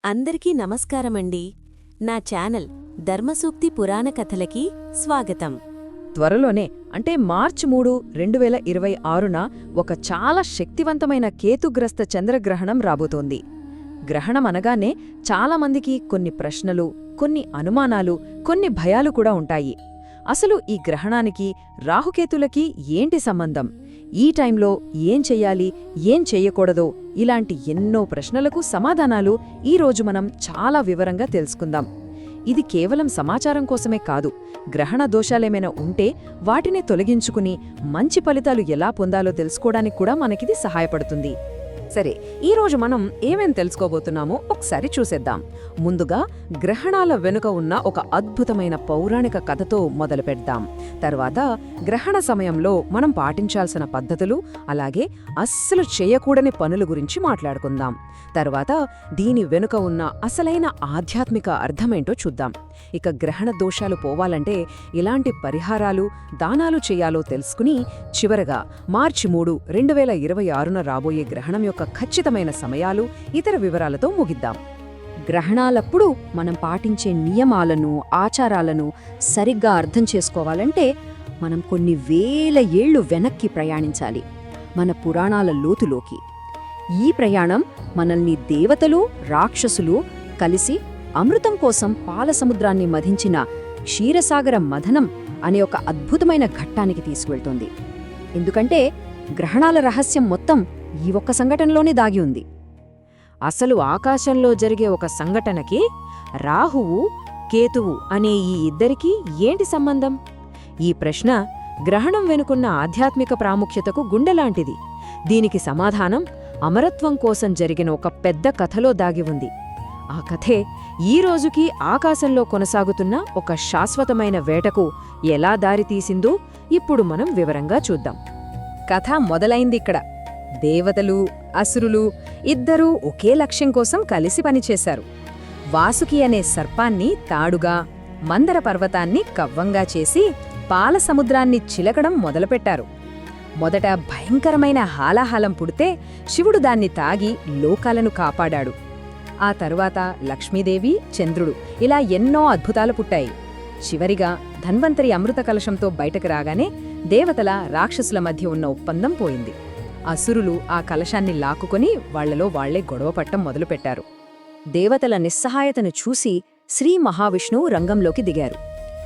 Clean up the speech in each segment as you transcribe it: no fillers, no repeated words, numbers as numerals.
అందరికీ నమస్కారమండి. నా ఛానల్ ధర్మసూక్తి పురాణ కథలకి స్వాగతం. త్వరలోనే అంటే మార్చి 3, 2026న ఒక చాలా శక్తివంతమైన కేతుగ్రస్త చంద్రగ్రహణం రాబోతోంది. గ్రహణం అనగానే చాలామందికి కొన్ని ప్రశ్నలు, కొన్ని అనుమానాలు, కొన్ని భయాలు కూడా ఉంటాయి. అసలు ఈ గ్రహణానికి రాహుకేతులకి ఏంటి సంబంధం? ఈ టైంలో ఏం చెయ్యాలి, ఏం చెయ్యకూడదో ఇలాంటి ఎన్నో ప్రశ్నలకు సమాధానాలు ఈరోజు మనం చాలా వివరంగా తెలుసుకుందాం. ఇది కేవలం సమాచారం కోసమే కాదు, గ్రహణ దోషాలేమైనా ఉంటే వాటిని తొలగించుకుని మంచి ఫలితాలు ఎలా పొందాలో తెలుసుకోవడానికి కూడా మనకిది సహాయపడుతుంది. సరే, ఈరోజు మనం ఏమేం తెలుసుకోబోతున్నామో ఒకసారి చూసేద్దాం. ముందుగా గ్రహణాల వెనుక ఉన్న ఒక అద్భుతమైన పౌరాణిక కథతో మొదలుపెడదాం. తర్వాత గ్రహణ సమయంలో మనం పాటించాల్సిన పద్ధతులు, అలాగే అస్సలు చేయకూడని పనుల గురించి మాట్లాడుకుందాం. తర్వాత దీని వెనుక ఉన్న అసలైన ఆధ్యాత్మిక అర్థమేంటో చూద్దాం. ఇక గ్రహణ దోషాలు పోవాలంటే ఎలాంటి పరిహారాలు, దానాలు చేయాలో తెలుసుకుని చివరగా మార్చి 3, 2026న రాబోయే గ్రహణం యొక్క ఖచ్చితమైన సమయాలు, ఇతర వివరాలతో ముగిద్దాం. గ్రహణాలప్పుడు మనం పాటించే నియమాలను, ఆచారాలను సరిగ్గా అర్థం చేసుకోవాలంటే మనం కొన్ని వేల ఏళ్లు వెనక్కి ప్రయాణించాలి, మన పురాణాల లోతులోకి. ఈ ప్రయాణం మనల్ని దేవతలు, రాక్షసులు కలిసి అమృతం కోసం పాలసముద్రాన్ని మధించిన క్షీరసాగర మథనం అనే ఒక అద్భుతమైన ఘట్టానికి తీసుకువెళ్తోంది. ఎందుకంటే గ్రహణాల రహస్యం మొత్తం ఈ ఒక్క సంఘటనలోనే దాగి ఉంది. అసలు ఆకాశంలో జరిగే ఒక సంఘటనకి రాహువు, కేతువు అనే ఈ ఇద్దరికీ ఏంటి సంబంధం? ఈ ప్రశ్న గ్రహణం వెనుకున్న ఆధ్యాత్మిక ప్రాముఖ్యతకు గుండెలాంటిది. దీనికి సమాధానం అమరత్వం కోసం జరిగిన ఒక పెద్ద కథలో దాగి ఉంది. ఆ కథే ఈ రోజుకి ఆకాశంలో కొనసాగుతున్న ఒక శాశ్వతమైన వేటకు ఎలా దారితీసిందో ఇప్పుడు మనం వివరంగా చూద్దాం. కథ మొదలైందిక్కడ. దేవతలు, అసురులు ఇద్దరూ ఒకే లక్ష్యం కోసం కలిసి పనిచేశారు. వాసుకి అనే సర్పాన్ని తాడుగా, మందర పర్వతాన్ని కవ్వంగా చేసి పాలసముద్రాన్ని చిలకడం మొదలుపెట్టారు. మొదట భయంకరమైన హాలాహలం పుడితే శివుడు దాన్ని తాగి లోకాలను కాపాడాడు. ఆ తరువాత లక్ష్మీదేవి, చంద్రుడు ఇలా ఎన్నో అద్భుతాలు పుట్టాయి. చివరిగా ధన్వంతరి అమృత కలశంతో బయటకు రాగానే దేవతల, రాక్షసుల మధ్య ఉన్న ఒప్పందం పోయింది. అసురులు ఆ కలశాన్ని లాక్కుని వాళ్లలో వాళ్లే గొడవపట్టం మొదలుపెట్టారు. దేవతల నిస్సహాయతను చూసి శ్రీ మహావిష్ణువు రంగంలోకి దిగారు.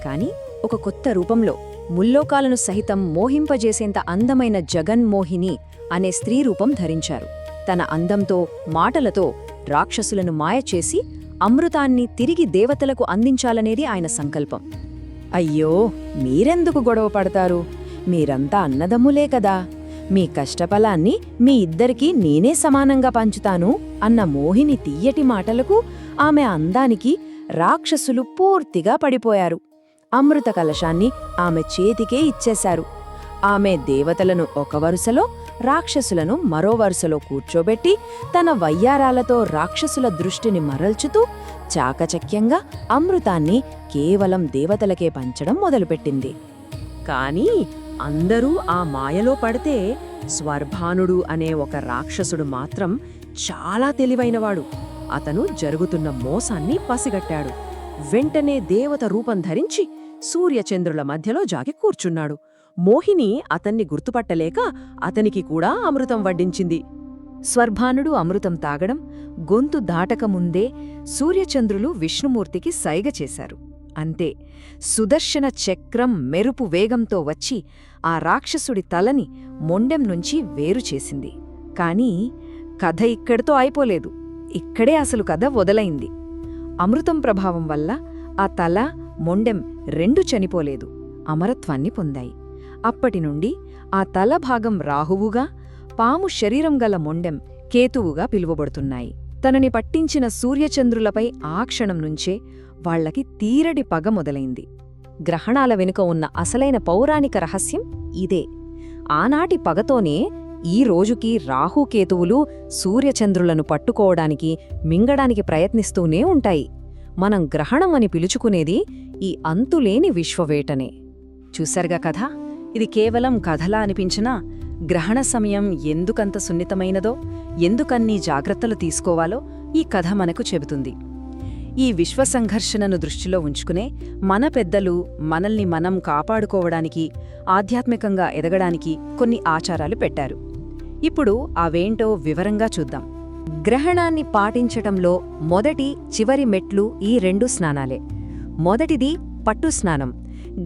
కాని ఒక కొత్త రూపంలో, ముల్లోకాలను సహితం మోహింపజేసేంత అందమైన జగన్మోహిని అనే స్త్రీ రూపం ధరించారు. తన అందంతో, మాటలతో రాక్షసులను మాయచేసి అమృతాన్ని తిరిగి దేవతలకు అందించాలనేది ఆయన సంకల్పం. అయ్యో, మీరెందుకు గొడవ పడతారు? మీరంతా అన్నదమ్ములే కదా. మీ కష్టఫలాన్ని మీ ఇద్దరికీ నేనే సమానంగా పంచుతాను అన్న మోహిని తీయటి మాటలకు, ఆమె అందానికి రాక్షసులు పూర్తిగా పడిపోయారు. అమృత కలశాన్ని ఆమె చేతికే ఇచ్చేశారు. ఆమె దేవతలను ఒక వరుసలో, రాక్షసులను మరో వరుసలో కూర్చోబెట్టి తన వయ్యారాలతో రాక్షసుల దృష్టిని మరల్చుతూ చాకచక్యంగా అమృతాన్ని కేవలం దేవతలకే పంచడం మొదలుపెట్టింది. కాని అందరూ ఆ మాయలో పడితే స్వర్భానుడు అనే ఒక రాక్షసుడు మాత్రం చాలా తెలివైనవాడు. అతను జరుగుతున్న మోసాన్ని పసిగట్టాడు. వెంటనే దేవత రూపం ధరించి సూర్యచంద్రుల మధ్యలో జాగి కూర్చున్నాడు. మోహిని అతన్ని గుర్తుపట్టలేక అతనికి కూడా అమృతం వడ్డించింది. స్వర్భానుడు అమృతం తాగడం, గొంతు దాటకముందే సూర్యచంద్రులు విష్ణుమూర్తికి సైగ చేశారు. అంతే, సుదర్శన చక్రం మెరుపు వేగంతో వచ్చి ఆ రాక్షసుడి తలని మొండెం నుంచి వేరుచేసింది. కాని కథ ఇక్కడితో అయిపోలేదు. ఇక్కడే అసలు కథ మొదలైంది. అమృతం ప్రభావం వల్ల ఆ తల, మొండెం రెండూ చనిపోలేదు, అమరత్వాన్ని పొందాయి. అప్పటినుండి ఆ తల భాగం రాహువుగా, పాము శరీరం గల మొండెం కేతువుగా పిలువబడుతున్నాయి. తనని పట్టించిన సూర్యచంద్రులపై ఆ క్షణం నుంచే వాళ్లకి తీరడి పగ మొదలైంది. గ్రహణాల వెనుక ఉన్న అసలైన పౌరాణిక రహస్యం ఇదే. ఆనాటి పగతోనే ఈ రోజుకి రాహుకేతువులు సూర్యచంద్రులను పట్టుకోవడానికి, మింగడానికి ప్రయత్నిస్తూనే ఉంటాయి. మనం గ్రహణం అని పిలుచుకునేది ఈ అంతులేని విశ్వవేటనే. చూశారుగా కథ? ఇది కేవలం కథలా అనిపించినా గ్రహణ సమయం ఎందుకంత సున్నితమైనదో, ఎందుకన్నీ జాగ్రత్తలు తీసుకోవాలో ఈ కథ మనకు చెబుతుంది. ఈ విశ్వసంఘర్షణను దృష్టిలో ఉంచుకునే మన పెద్దలు మనల్ని మనం కాపాడుకోవడానికి, ఆధ్యాత్మికంగా ఎదగడానికి కొన్ని ఆచారాలు పెట్టారు. ఇప్పుడు అవేంటో వివరంగా చూద్దాం. గ్రహణాన్ని పాటించటంలో మొదటి, చివరి మెట్లు ఈ 2 స్నానాలే. మొదటిది పట్టు స్నానం.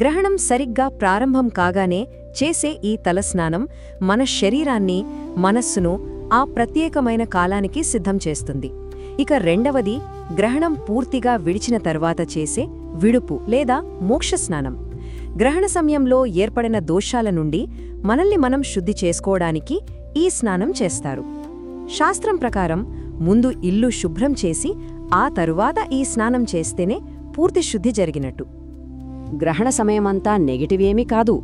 గ్రహణం సరిగ్గా ప్రారంభం కాగానే చేసే ఈ తలస్నానం మన శరీరాన్ని, మనస్సును ఆ ప్రత్యేకమైన కాలానికి సిద్ధం చేస్తుంది. ఇక రెండవది గ్రహణం పూర్తిగా విడిచిన తర్వాత చేసే విడుపు లేదా మోక్షస్నానం. గ్రహణ సమయంలో ఏర్పడిన దోషాల నుండి మనల్ని మనం శుద్ధి చేసుకోవడానికి ఈ స్నానం చేస్తారు. శాస్త్రం ప్రకారం ముందు ఇల్లు శుభ్రం చేసి ఆ తరువాత ఈ స్నానం చేస్తేనే పూర్తి శుద్ధి జరిగినట్టు. గ్రహణ సమయమంతా నెగటివ్ ఏమీ కాదు.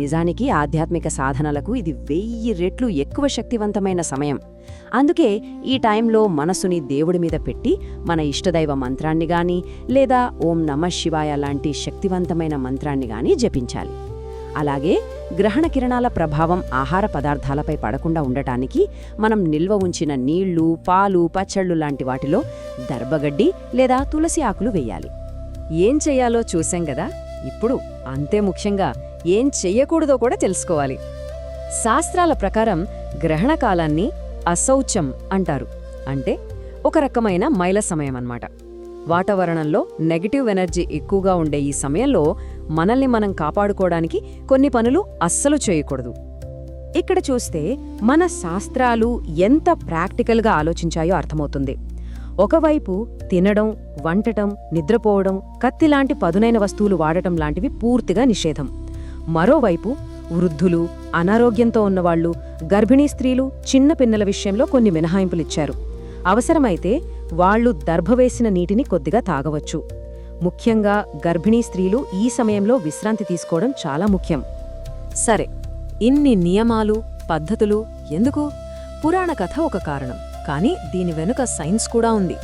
నిజానికి ఆధ్యాత్మిక సాధనలకు ఇది 1000 రెట్లు ఎక్కువ శక్తివంతమైన సమయం. అందుకే ఈ టైంలో మనసుని దేవుడి మీద పెట్టి మన ఇష్టదైవ మంత్రాన్ని గాని లేదా ఓం నమః శివాయ లాంటి శక్తివంతమైన మంత్రాన్ని గాని జపించాలి. అలాగే గ్రహణ కిరణాల ప్రభావం ఆహార పదార్థాలపై పడకుండా ఉండటానికి మనం నిల్వ ఉంచిన నీళ్లు, పాలు, పచ్చళ్ళు లాంటి వాటిలో దర్భగడ్డి లేదా తులసి ఆకులు వెయ్యాలి. ఏం చెయ్యాలో చూశాం గదా, ఇప్పుడు అంతే ముఖ్యంగా ఏం చెయ్యకూడదో కూడా తెలుసుకోవాలి. శాస్త్రాల ప్రకారం గ్రహణకాలాన్ని అశౌచం అంటారు. అంటే ఒక రకమైన మైల సమయమన్నమాట. వాతావరణంలో నెగటివ్ ఎనర్జీ ఎక్కువగా ఉండే ఈ సమయంలో మనల్ని మనం కాపాడుకోవడానికి కొన్ని పనులు అస్సలు చేయకూడదు. ఇక్కడ చూస్తే మన శాస్త్రాలు ఎంత ప్రాక్టికల్గా ఆలోచించాయో అర్థమవుతుంది. ఒకవైపు తినడం, వంటటం, నిద్రపోవడం, కత్తిలాంటి పదునైన వస్తువులు వాడటం లాంటివి పూర్తిగా నిషేధం. మరోవైపు వృద్ధులు, అనారోగ్యంతో ఉన్నవాళ్లు, గర్భిణీ స్త్రీలు, చిన్న పిన్నల విషయంలో కొన్ని మినహాయింపులిచ్చారు. అవసరమైతే వాళ్లు దర్భవేసిన నీటిని కొద్దిగా తాగవచ్చు. ముఖ్యంగా గర్భిణీ స్త్రీలు ఈ సమయంలో విశ్రాంతి తీసుకోవడం చాలా ముఖ్యం. సరే, ఇన్ని నియమాలు, పద్ధతులు ఎందుకు? పురాణ కథ ఒక కారణం, కానీ దీని వెనుక సైన్స్ కూడా ఉంది.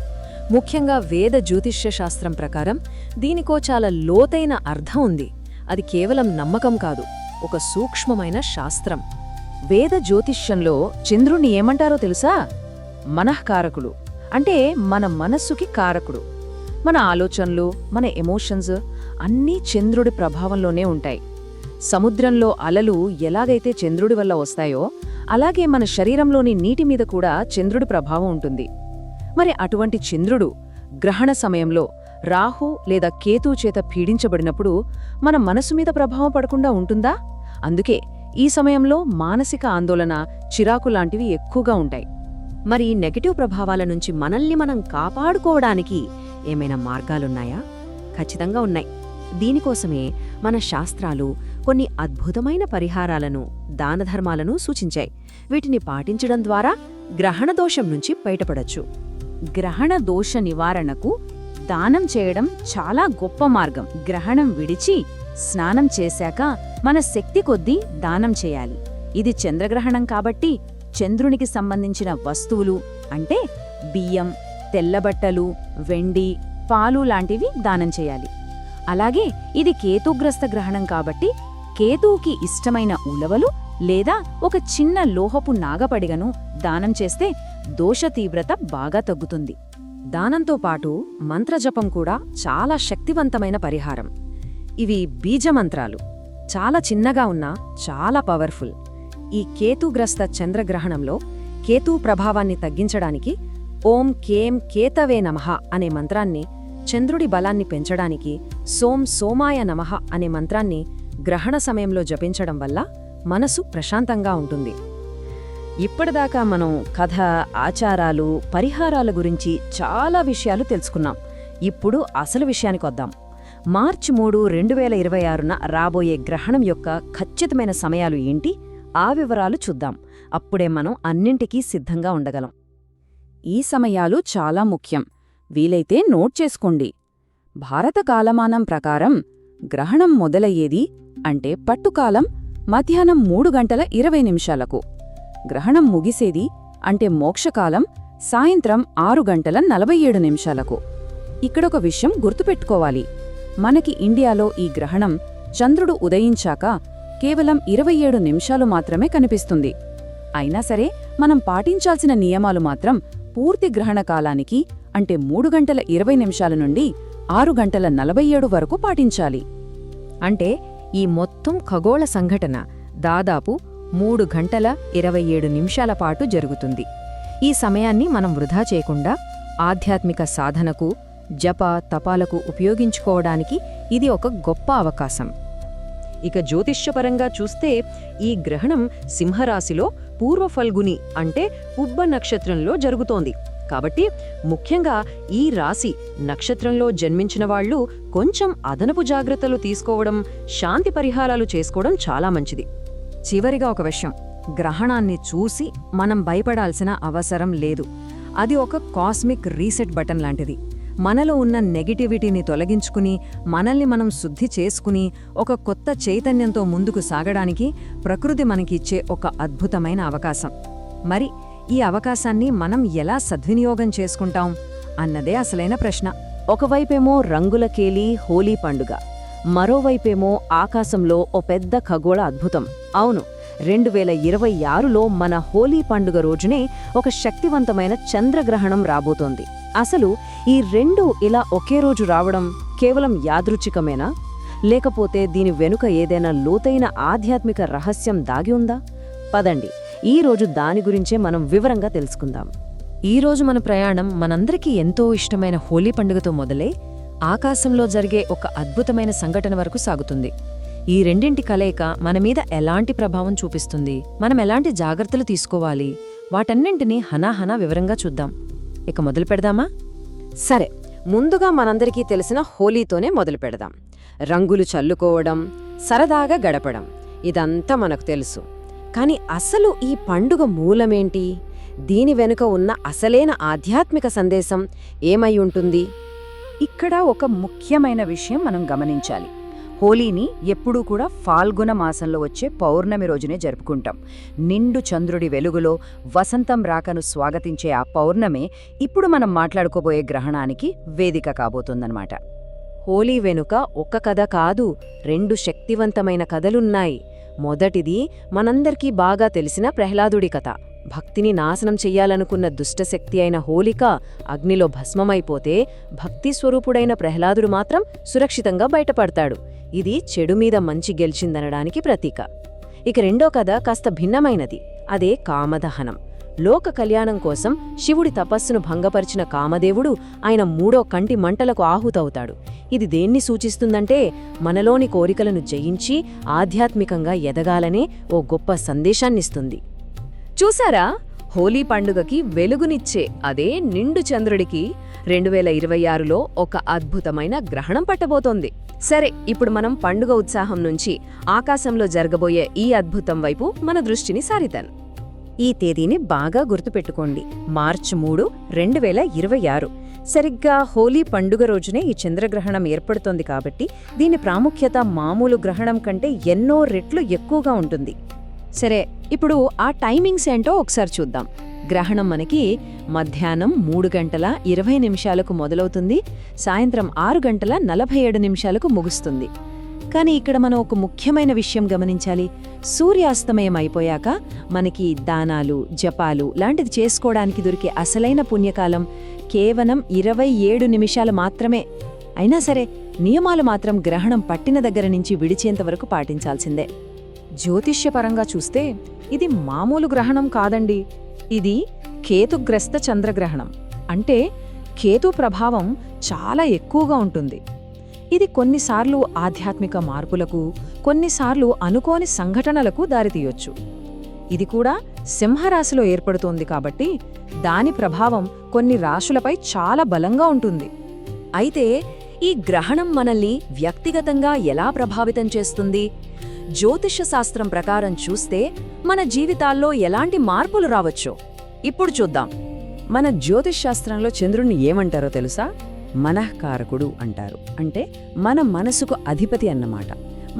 ముఖ్యంగా వేద జ్యోతిష్య శాస్త్రం ప్రకారం దీనికో చాలా లోతైన అర్థం ఉంది. అది కేవలం నమ్మకం కాదు, ఒక సూక్ష్మమైన శాస్త్రం. వేద జ్యోతిష్యంలో చంద్రుణ్ణి ఏమంటారో తెలుసా? మనఃకారకుడు. అంటే మన మనస్సుకి కారకుడు. మన ఆలోచనలు, మన ఎమోషన్స్ అన్నీ చంద్రుడి ప్రభావంలోనే ఉంటాయి. సముద్రంలో అలలు ఎలాగైతే చంద్రుడి వల్ల వస్తాయో అలాగే మన శరీరంలోని నీటి మీద కూడా చంద్రుడి ప్రభావం ఉంటుంది. మరి అటువంటి చంద్రుడు గ్రహణ సమయంలో రాహు లేదా కేతు చేత పీడించబడినప్పుడు మన మనసు మీద ప్రభావం పడకుండా ఉంటుందా? అందుకే ఈ సమయంలో మానసిక ఆందోళన, చిరాకు లాంటివి ఎక్కువగా ఉంటాయి. మరి నెగటివ్ ప్రభావాల నుంచి మనల్ని మనం కాపాడుకోవడానికి ఏమైనా మార్గాలున్నాయా? ఖచ్చితంగా ఉన్నాయి. దీనికోసమే మన శాస్త్రాలు కొన్ని అద్భుతమైన పరిహారాలను, దానధర్మాలను సూచించాయి. వీటిని పాటించడం ద్వారా గ్రహణ దోషం నుంచి బయటపడొచ్చు. గ్రహణ దోష నివారణకు దానం చేయడం చాలా గొప్ప మార్గం. గ్రహణం విడిచి స్నానం చేశాక మన శక్తి కొద్దీ దానం చేయాలి. ఇది చంద్రగ్రహణం కాబట్టి చంద్రునికి సంబంధించిన వస్తువులు అంటే బియ్యం, తెల్లబట్టలు, వెండి, పాలు లాంటివి దానం చేయాలి. అలాగే ఇది కేతుగ్రస్త గ్రహణం కాబట్టి కేతువుకి ఇష్టమైన ఉలవలు లేదా ఒక చిన్న లోహపు నాగపడిగను దానం చేస్తే దోష తీవ్రత బాగా తగ్గుతుంది. దానంతో పాటు మంత్రజపం కూడా చాలా శక్తివంతమైన పరిహారం. ఇవి బీజమంత్రాలు. చాలా చిన్నగా ఉన్నా చాలా పవర్ఫుల్. ఈ కేతుగ్రస్త చంద్రగ్రహణంలో కేతు ప్రభావాన్ని తగ్గించడానికి ఓం కేం కేతవే నమః అనే మంత్రాన్ని, చంద్రుడి బలాన్ని పెంచడానికి సోం సోమాయ నమః అనే మంత్రాన్ని గ్రహణ సమయంలో జపించడం వల్ల మనసు ప్రశాంతంగా ఉంటుంది. ఇప్పటిదాకా మనం కథ, ఆచారాలు, పరిహారాల గురించి చాలా విషయాలు తెలుసుకున్నాం. ఇప్పుడు అసలు విషయానికొద్దాం. మార్చి 3, 2026న రాబోయే గ్రహణం యొక్క ఖచ్చితమైన సమయాలు ఏంటి? ఆ వివరాలు చూద్దాం. అప్పుడే మనం అన్నింటికీ సిద్ధంగా ఉండగలం. ఈ సమయాలు చాలా ముఖ్యం. వీలైతే నోట్ చేసుకోండి. భారత కాలమానం ప్రకారం గ్రహణం మొదలయ్యేది అంటే పట్టుకాలం మధ్యాహ్నం 3:20 గ్రహణం ముగిసేది అంటే మోక్షకాలం సాయంత్రం 6:47. ఇక్కడొక విషయం గుర్తుపెట్టుకోవాలి. మనకి ఇండియాలో ఈ గ్రహణం చంద్రుడు ఉదయించాక కేవలం 27 నిమిషాలు మాత్రమే కనిపిస్తుంది. అయినా సరే మనం పాటించాల్సిన నియమాలు మాత్రం పూర్తి గ్రహణ కాలానికి అంటే 3 గంటల 20 నిమిషాల నుండి 6 గంటల 47 వరకు పాటించాలి. అంటే ఈ మొత్తం ఖగోళ సంఘటన దాదాపు 3 గంటల 27 నిమిషాల పాటు జరుగుతుంది. ఈ సమయాన్ని మనం వృధా చేయకుండా ఆధ్యాత్మిక సాధనకు, జప తపాలకు ఉపయోగించుకోవడానికి ఇది ఒక గొప్ప అవకాశం. ఇక జ్యోతిష్యపరంగా చూస్తే ఈ గ్రహణం సింహరాశిలో పూర్వ ఫల్గుని అంటే పుబ్బ నక్షత్రంలో జరుగుతోంది. కాబట్టి ముఖ్యంగా ఈ రాశి నక్షత్రంలో జన్మించిన వాళ్ళు కొంచెం అదనపు జాగ్రత్తలు తీసుకోవడం, శాంతి పరిహారాలు చేసుకోవడం చాలా మంచిది. చివరిగా ఒక విషయం, గ్రహణాన్ని చూసి మనం భయపడాల్సిన అవసరం లేదు. అది ఒక కాస్మిక్ రీసెట్ బటన్ లాంటిది. మనలో ఉన్న నెగటివిటీని తొలగించుకుని, మనల్ని మనం శుద్ధి చేసుకుని, ఒక కొత్త చైతన్యంతో ముందుకు సాగడానికి ప్రకృతి మనకిచ్చే ఒక అద్భుతమైన అవకాశం. మరి ఈ అవకాశాన్ని మనం ఎలా సద్వినియోగం చేసుకుంటాం అన్నదే అసలైన ప్రశ్న. ఒకవైపేమో రంగుల కేలి హోలీ పండుగ, మరోవైపేమో ఆకాశంలో ఓ పెద్ద ఖగోళ అద్భుతం. అవును, 2026లో మన హోలీ పండుగ రోజునే ఒక శక్తివంతమైన చంద్రగ్రహణం రాబోతోంది. అసలు ఈ రెండు ఇలా ఒకే రోజు రావడం కేవలం యాదృచ్ఛికమేనా, లేకపోతే దీని వెనుక ఏదైనా లోతైన ఆధ్యాత్మిక రహస్యం దాగి ఉందా? పదండి, ఈ రోజు దాని గురించే మనం వివరంగా తెలుసుకుందాం. ఈరోజు మన ప్రయాణం మనందరికీ ఎంతో ఇష్టమైన హోలీ పండుగతో మొదలై ఆకాశంలో జరిగే ఒక అద్భుతమైన సంఘటన వరకు సాగుతుంది. ఈ రెండింటి కలయిక మన మీద ఎలాంటి ప్రభావం చూపిస్తుంది, మనం ఎలాంటి జాగ్రత్తలు తీసుకోవాలి, వాటన్నింటినీ హనాహనా వివరంగా చూద్దాం. ఇక మొదలు పెడదామా? సరే, ముందుగా మనందరికీ తెలిసిన హోలీతోనే మొదలు పెడదాం. రంగులు చల్లుకోవడం, సరదాగా గడపడం, ఇదంతా మనకు తెలుసు. కాని అసలు ఈ పండుగ మూలమేంటి? దీని వెనుక ఉన్న అసలైన ఆధ్యాత్మిక సందేశం ఏమై ఉంటుంది? ఇక్కడ ఒక ముఖ్యమైన విషయం మనం గమనించాలి. హోలీని ఎప్పుడూ కూడా ఫాల్గుణ మాసంలో వచ్చే పౌర్ణమి రోజునే జరుపుకుంటాం. నిండు చంద్రుడి వెలుగులో వసంతం రాకను స్వాగతించే ఆ పౌర్ణమే ఇప్పుడు మనం మాట్లాడుకోబోయే గ్రహణానికి వేదిక కాబోతుందన్నమాట. హోలీ వెనుక ఒక్క కథ కాదు, 2 శక్తివంతమైన కథలున్నాయి. మొదటిది మనందరికీ బాగా తెలిసిన ప్రహ్లాదుడి కథ. భక్తిని నాశనం చెయ్యాలనుకున్న దుష్టశక్తి అయిన హోలిక అగ్నిలో భస్మమైపోతే భక్తి స్వరూపుడైన ప్రహ్లాదుడు మాత్రం సురక్షితంగా బయటపడతాడు. ఇది చెడు మీద మంచి గెలిచిందనడానికి ప్రతీక. ఇక రెండో కథ కాస్త భిన్నమైనది. అదే కామదహనం. లోక కళ్యాణం కోసం శివుడి తపస్సును భంగపరిచిన కామదేవుడు ఆయన 3వ కంటి మంటలకు ఆహుతవుతాడు. ఇది దేన్ని సూచిస్తుందంటే మనలోని కోరికలను జయించి ఆధ్యాత్మికంగా ఎదగాలనే ఓ గొప్ప సందేశాన్నిస్తుంది. చూసారా, హోలీ పండుగకి వెలుగునిచ్చే అదే నిండు చంద్రుడికి 2026లో ఒక అద్భుతమైన గ్రహణం పట్టబోతోంది. సరే, ఇప్పుడు మనం పండుగ ఉత్సాహం నుంచి ఆకాశంలో జరగబోయే ఈ అద్భుతం వైపు మన దృష్టిని సారిద్దాం. ఈ తేదీని బాగా గుర్తుపెట్టుకోండి, మార్చి 3, 2026. సరిగ్గా హోలీ పండుగ రోజునే ఈ చంద్రగ్రహణం ఏర్పడుతోంది కాబట్టి దీని ప్రాముఖ్యత మామూలు గ్రహణం కంటే ఎన్నో రెట్లు ఎక్కువగా ఉంటుంది. సరే, ఇప్పుడు ఆ టైమింగ్స్ ఏంటో ఒకసారి చూద్దాం. గ్రహణం మనకి మధ్యాహ్నం 3 గంటల 20 నిమిషాలకు మొదలవుతుంది, సాయంత్రం 6 గంటల 47 నిమిషాలకు ముగుస్తుంది. కానీ ఇక్కడ మనం ఒక ముఖ్యమైన విషయం గమనించాలి. సూర్యాస్తమయం అయిపోయాక మనకి దానాలు, జపాలు లాంటిది చేసుకోవడానికి దొరికే అసలైన పుణ్యకాలం కేవలం 27 నిమిషాలు మాత్రమే. అయినా సరే, నియమాలు మాత్రం గ్రహణం పట్టిన దగ్గర నుంచి విడిచేంతవరకు పాటించాల్సిందే. జ్యోతిష్యపరంగా చూస్తే ఇది మామూలు గ్రహణం కాదండి. ఇది కేతుగ్రస్త చంద్రగ్రహణం. అంటే కేతు ప్రభావం చాలా ఎక్కువగా ఉంటుంది. ఇది కొన్నిసార్లు ఆధ్యాత్మిక మార్పులకు, కొన్నిసార్లు అనుకోని సంఘటనలకు దారితీయొచ్చు. ఇది కూడా సింహరాశిలో ఏర్పడుతోంది కాబట్టి దాని ప్రభావం కొన్ని రాశులపై చాలా బలంగా ఉంటుంది. అయితే ఈ గ్రహణం మనల్ని వ్యక్తిగతంగా ఎలా ప్రభావితం చేస్తుంది? జ్యోతిష శాస్త్రం ప్రకారం చూస్తే మన జీవితాల్లో ఎలాంటి మార్పులు రావచ్చో ఇప్పుడు చూద్దాం. మన జ్యోతిష్ శాస్త్రంలో చంద్రుణ్ణి ఏమంటారో తెలుసా? మనఃకారకుడు అంటారు. అంటే మన మనసుకు అధిపతి అన్నమాట.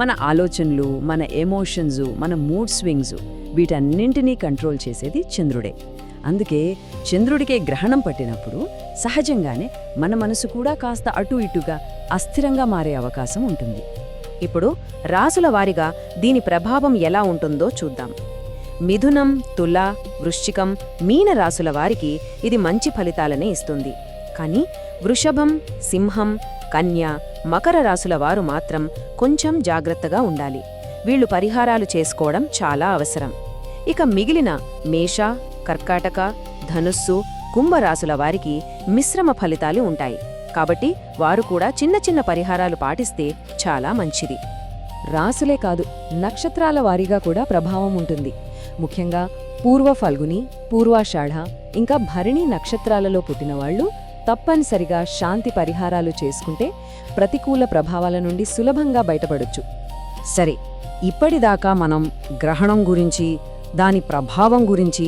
మన ఆలోచనలు, మన ఎమోషన్స్, మన మూడ్ స్వింగ్స్ వీటన్నింటినీ కంట్రోల్ చేసేది చంద్రుడే. అందుకే చంద్రుడికే గ్రహణం పట్టినప్పుడు సహజంగానే మన మనసు కూడా కాస్త అటు ఇటుగా అస్థిరంగా మారే అవకాశం ఉంటుంది. ఇప్పుడు రాసుల వారీగా దీని ప్రభావం ఎలా ఉంటుందో చూద్దాం. మిథునం, తుల, వృశ్చికం, మీన రాసుల వారికి ఇది మంచి ఫలితాలనే ఇస్తుంది. కానీ వృషభం, సింహం, కన్య, మకర రాసుల వారు మాత్రం కొంచెం జాగ్రత్తగా ఉండాలి. వీళ్లు పరిహారాలు చేసుకోవడం చాలా అవసరం. ఇక మిగిలిన మేష, కర్కాటక, ధనుస్సు, కుంభరాశుల వారికి మిశ్రమ ఫలితాలు ఉంటాయి. కాబట్టి వారు కూడా చిన్న చిన్న పరిహారాలు పాటిస్తే చాలా మంచిది. రాసులే కాదు, నక్షత్రాల వారీగా కూడా ప్రభావం ఉంటుంది. ముఖ్యంగా పూర్వ ఫల్గుని, పూర్వాషాఢ, ఇంకా భరణి నక్షత్రాలలో పుట్టినవాళ్లు తప్పనిసరిగా శాంతి పరిహారాలు చేసుకుంటే ప్రతికూల ప్రభావాల నుండి సులభంగా బయటపడొచ్చు. సరే, ఇప్పటిదాకా మనం గ్రహణం గురించి, దాని ప్రభావం గురించి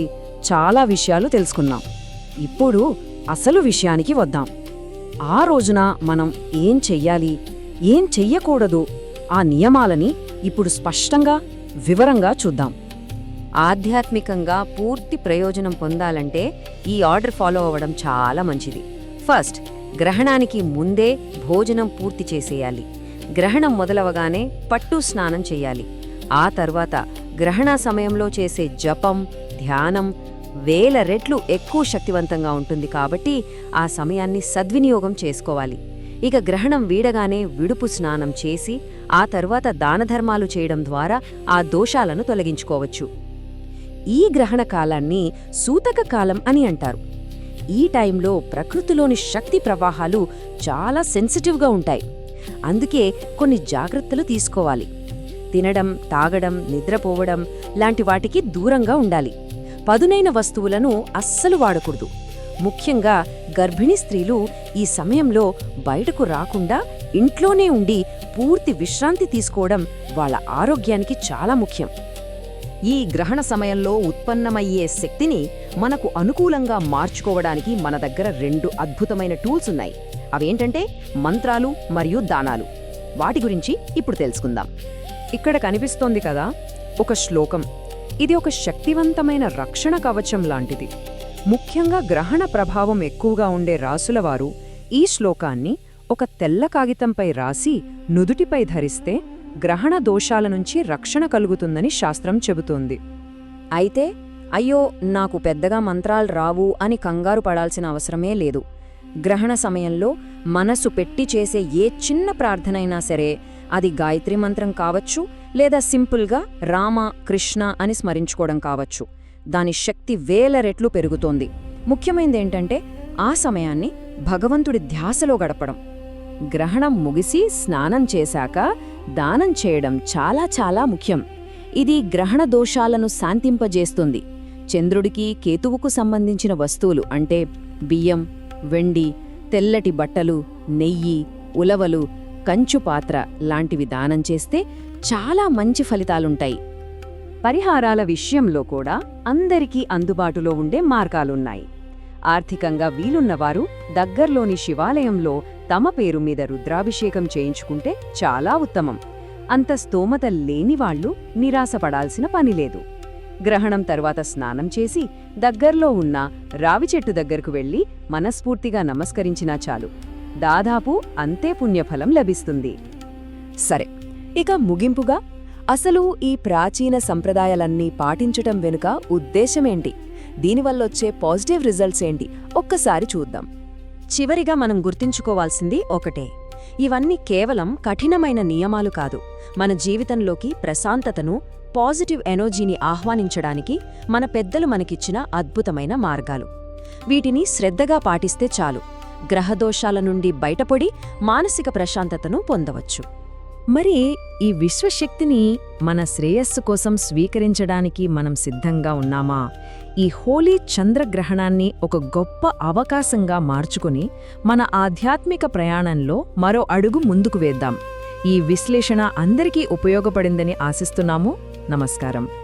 చాలా విషయాలు తెలుసుకున్నాం. ఇప్పుడు అసలు విషయానికి వద్దాం. ఆ రోజున మనం ఏం చెయ్యాలి, ఏం చెయ్యకూడదు, ఆ నియమాలని ఇప్పుడు స్పష్టంగా, వివరంగా చూద్దాం. ఆధ్యాత్మికంగా పూర్తి ప్రయోజనం పొందాలంటే ఈ ఆర్డర్ ఫాలో అవ్వడం చాలా మంచిది. ఫస్ట్, గ్రహణానికి ముందే భోజనం పూర్తి చేసేయాలి. గ్రహణం మొదలవగానే పట్టు స్నానం చెయ్యాలి. ఆ తర్వాత గ్రహణ సమయంలో చేసే జపం, ధ్యానం 1000 రెట్లు ఎక్కువ శక్తివంతంగా ఉంటుంది. కాబట్టి ఆ సమయాన్ని సద్వినియోగం చేసుకోవాలి. ఇక గ్రహణం వీడగానే విడుపు స్నానం చేసి ఆ తర్వాత దానధర్మాలు చేయడం ద్వారా ఆ దోషాలను తొలగించుకోవచ్చు. ఈ గ్రహణ కాలాన్ని సూతక కాలం అని అంటారు. ఈ టైంలో ప్రకృతిలోని శక్తి ప్రవాహాలు చాలా సెన్సిటివ్గా ఉంటాయి. అందుకే కొన్ని జాగ్రత్తలు తీసుకోవాలి. తినడం, తాగడం, నిద్రపోవడం లాంటి వాటికి దూరంగా ఉండాలి. పదునైన వస్తువులను అస్సలు వాడకూడదు. ముఖ్యంగా గర్భిణీ స్త్రీలు ఈ సమయంలో బయటకు రాకుండా ఇంట్లోనే ఉండి పూర్తి విశ్రాంతి తీసుకోవడం వాళ్ళ ఆరోగ్యానికి చాలా ముఖ్యం. ఈ గ్రహణ సమయంలో ఉత్పన్నమయ్యే శక్తిని మనకు అనుకూలంగా మార్చుకోవడానికి మన దగ్గర 2 అద్భుతమైన టూల్స్ ఉన్నాయి. అవేంటంటే మంత్రాలు మరియు దానాలు. వాటి గురించి ఇప్పుడు తెలుసుకుందాం. ఇక్కడ కనిపిస్తోంది కదా ఒక శ్లోకం. ఇది ఒక శక్తివంతమైన రక్షణ కవచం లాంటిది. ముఖ్యంగా గ్రహణ ప్రభావం ఎక్కువగా ఉండే రాసులవారు ఈ శ్లోకాన్ని ఒక తెల్ల కాగితంపై రాసి నుదుటిపై ధరిస్తే గ్రహణ దోషాల నుంచి రక్షణ కలుగుతుందని శాస్త్రం చెబుతోంది. అయితే అయ్యో, నాకు పెద్దగా మంత్రాలు రావు అని కంగారు పడాల్సిన అవసరమే లేదు. గ్రహణ సమయంలో మనసు పెట్టి చేసే ఏ చిన్న ప్రార్థనైనా సరే, అది గాయత్రి మంత్రం కావచ్చు, లేదా సింపుల్గా రామ, కృష్ణ అని స్మరించుకోవడం కావచ్చు, దాని శక్తి 1000 రెట్లు పెరుగుతోంది. ముఖ్యమైనదేంటంటే ఆ సమయాన్ని భగవంతుడి ధ్యాసలో గడపడం. గ్రహణం ముగిసి స్నానం చేశాక దానం చేయడం చాలా చాలా ముఖ్యం. ఇది గ్రహణ దోషాలను శాంతింపజేస్తుంది. చంద్రుడికి, కేతువుకు సంబంధించిన వస్తువులు అంటే బియ్యం, వెండి, తెల్లటి బట్టలు, నెయ్యి, ఉలవలు, కంచు పాత్ర లాంటివి దానం చేస్తే చాలా మంచి ఫలితాలుంటాయి. పరిహారాల విషయంలో కూడా అందరికీ అందుబాటులో ఉండే మార్గాలున్నాయి. ఆర్థికంగా వీలున్నవారు దగ్గర్లోని శివాలయంలో తమ పేరు మీద రుద్రాభిషేకం చేయించుకుంటే చాలా ఉత్తమం. అంత స్తోమత లేనివాళ్లు నిరాశపడాల్సిన పనిలేదు. గ్రహణం తర్వాత స్నానం చేసి దగ్గర్లో ఉన్న రావి చెట్టు దగ్గరకు వెళ్లి మనస్ఫూర్తిగా నమస్కరించినా చాలు. దాదాపు అంతే పుణ్యఫలం లభిస్తుంది. సరే, ఇక ముగింపుగా అసలు ఈ ప్రాచీన సంప్రదాయాలన్నీ పాటించటం వెనుక ఉద్దేశమేంటి, దీనివల్లొచ్చే పాజిటివ్ రిజల్ట్స్ ఏంటి ఒక్కసారి చూద్దాం. చివరిగా మనం గుర్తుంచుకోవాల్సింది ఒకటే, ఇవన్నీ కేవలం కఠినమైన నియమాలు కాదు. మన జీవితంలోకి ప్రశాంతతను, పాజిటివ్ ఎనర్జీని ఆహ్వానించడానికి మన పెద్దలు మనకిచ్చిన అద్భుతమైన మార్గాలు. వీటిని శ్రద్ధగా పాటిస్తే చాలు, గ్రహదోషాల నుండి బయటపడి మానసిక ప్రశాంతతను పొందవచ్చు. మరి ఈ విశ్వశక్తిని మన శ్రేయస్సు కోసం స్వీకరించడానికి మనం సిద్ధంగా ఉన్నామా? ఈ హోలీ చంద్రగ్రహణాన్ని ఒక గొప్ప అవకాశంగా మార్చుకుని మన ఆధ్యాత్మిక ప్రయాణంలో మరో అడుగు ముందుకు వేద్దాం. ఈ విశ్లేషణ అందరికీ ఉపయోగపడిందని ఆశిస్తున్నాము. నమస్కారం.